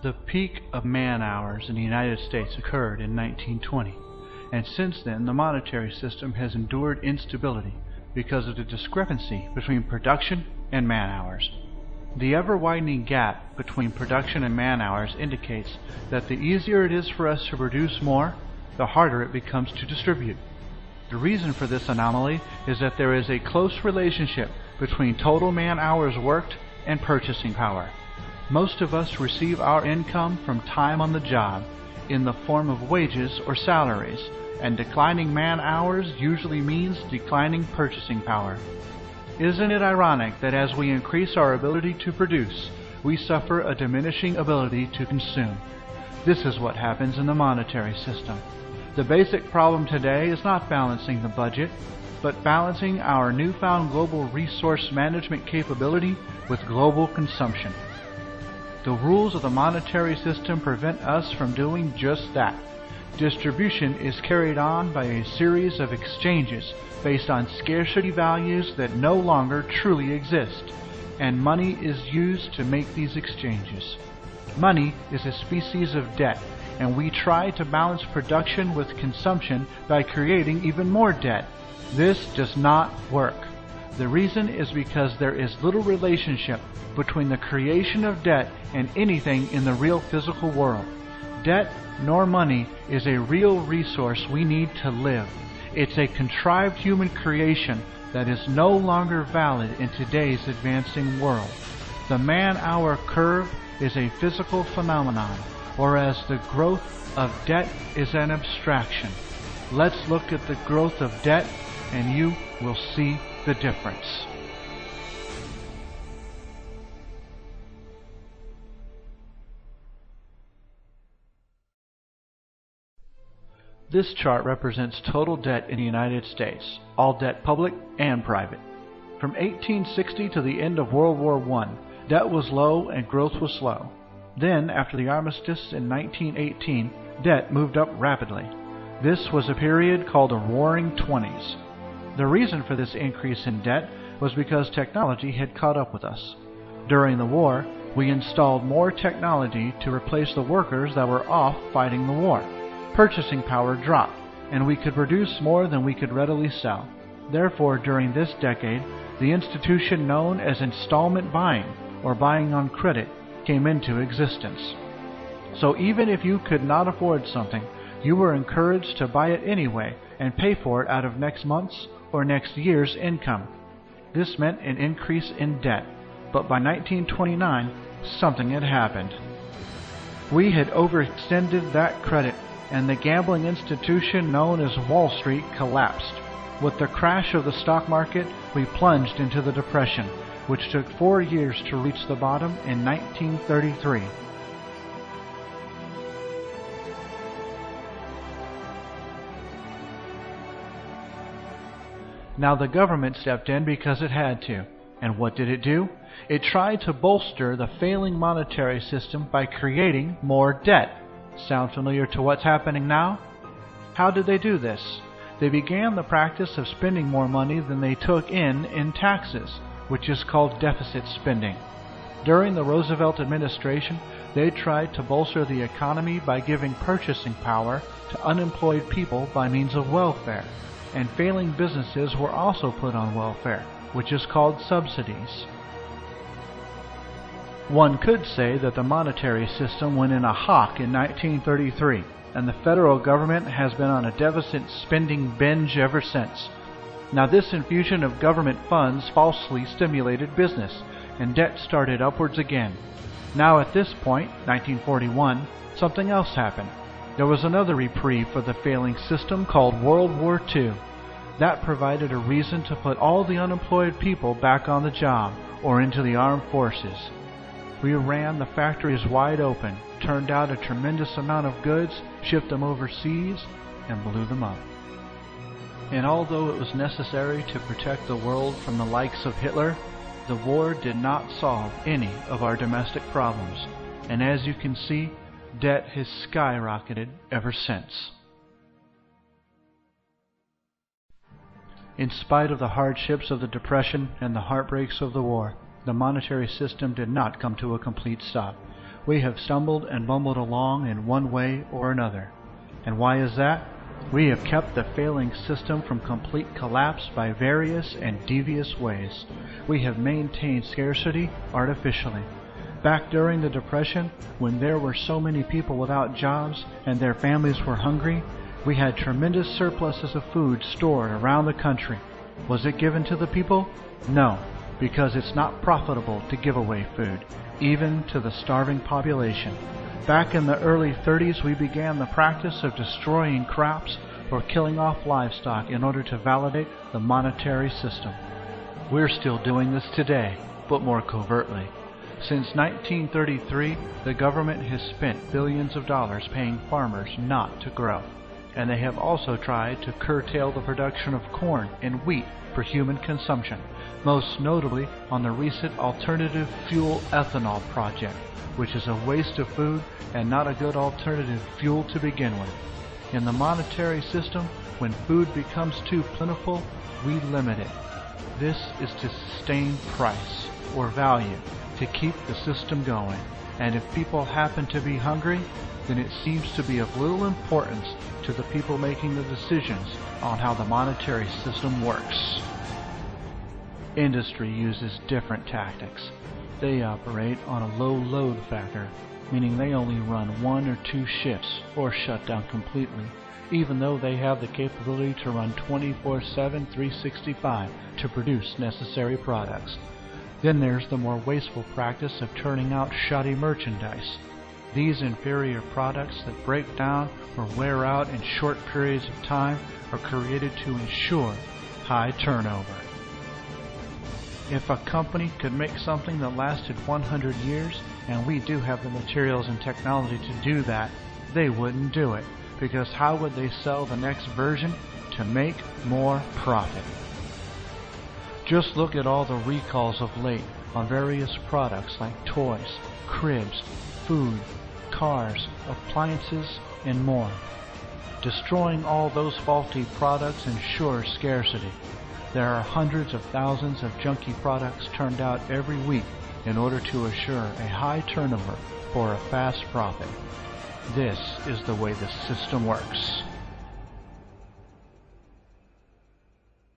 The peak of man-hours in the United States occurred in 1920, and since then the monetary system has endured instability because of the discrepancy between production and man-hours. The ever-widening gap between production and man-hours indicates that the easier it is for us to produce more, the harder it becomes to distribute. The reason for this anomaly is that there is a close relationship between total man-hours worked and purchasing power. Most of us receive our income from time on the job in the form of wages or salaries, and declining man-hours usually means declining purchasing power. Isn't it ironic that as we increase our ability to produce, we suffer a diminishing ability to consume? This is what happens in the monetary system. The basic problem today is not balancing the budget, but balancing our newfound global resource management capability with global consumption. The rules of the monetary system prevent us from doing just that. Distribution is carried on by a series of exchanges based on scarcity values that no longer truly exist, and money is used to make these exchanges. Money is a species of debt, and we try to balance production with consumption by creating even more debt. This does not work. The reason is because there is little relationship between the creation of debt and anything in the real physical world. Debt nor money is a real resource we need to live. It's a contrived human creation that is no longer valid in today's advancing world. The man-hour curve is a physical phenomenon, whereas the growth of debt is an abstraction. Let's look at the growth of debt and you will see the difference. This chart represents total debt in the United States, all debt public and private. From 1860 to the end of World War I, debt was low and growth was slow. Then, after the armistice in 1918, debt moved up rapidly. This was a period called the Roaring Twenties. The reason for this increase in debt was because technology had caught up with us. During the war, we installed more technology to replace the workers that were off fighting the war. Purchasing power dropped, and we could produce more than we could readily sell. Therefore, during this decade, the institution known as installment buying, or buying on credit, came into existence. So even if you could not afford something, you were encouraged to buy it anyway and pay for it out of next month's or next year's income. This meant an increase in debt, but by 1929, something had happened. We had overextended that credit, and the gambling institution known as Wall Street collapsed. With the crash of the stock market, we plunged into the Depression, which took 4 years to reach the bottom in 1933. Now the government stepped in because it had to. And what did it do? It tried to bolster the failing monetary system by creating more debt. Sound familiar to what's happening now? How did they do this? They began the practice of spending more money than they took in taxes, which is called deficit spending. During the Roosevelt administration, they tried to bolster the economy by giving purchasing power to unemployed people by means of welfare, and failing businesses were also put on welfare, which is called subsidies. One could say that the monetary system went in a hock in 1933, and the federal government has been on a deficit spending binge ever since. Now this infusion of government funds falsely stimulated business, and debt started upwards again. Now at this point, 1941, something else happened. There was another reprieve for the failing system called World War II. That provided a reason to put all the unemployed people back on the job or into the armed forces. We ran the factories wide open, turned out a tremendous amount of goods, shipped them overseas, and blew them up. And although it was necessary to protect the world from the likes of Hitler, the war did not solve any of our domestic problems. And as you can see, debt has skyrocketed ever since. In spite of the hardships of the Depression and the heartbreaks of the war, the monetary system did not come to a complete stop. We have stumbled and bumbled along in one way or another. And why is that? We have kept the failing system from complete collapse by various and devious ways. We have maintained scarcity artificially. Back during the Depression, when there were so many people without jobs and their families were hungry, we had tremendous surpluses of food stored around the country. Was it given to the people? No, because it's not profitable to give away food, even to the starving population. Back in the early 30s, we began the practice of destroying crops or killing off livestock in order to validate the monetary system. We're still doing this today, but more covertly. Since 1933, the government has spent billions of dollars paying farmers not to grow, and they have also tried to curtail the production of corn and wheat for human consumption, most notably on the recent alternative fuel ethanol project, which is a waste of food and not a good alternative fuel to begin with. In the monetary system, when food becomes too plentiful, we limit it. This is to sustain price or value, to keep the system going. And if people happen to be hungry, then it seems to be of little importance to the people making the decisions on how the monetary system works. Industry uses different tactics. They operate on a low load factor, meaning they only run 1 or 2 shifts or shut down completely, even though they have the capability to run 24/7, 365 to produce necessary products. Then there's the more wasteful practice of turning out shoddy merchandise. These inferior products that break down or wear out in short periods of time are created to ensure high turnover. If a company could make something that lasted 100 years, and we do have the materials and technology to do that, they wouldn't do it, because how would they sell the next version? To make more profit. Just look at all the recalls of late on various products like toys, cribs, food, cars, appliances, and more. Destroying all those faulty products ensures scarcity. There are hundreds of thousands of junky products turned out every week in order to assure a high turnover for a fast profit. This is the way the system works.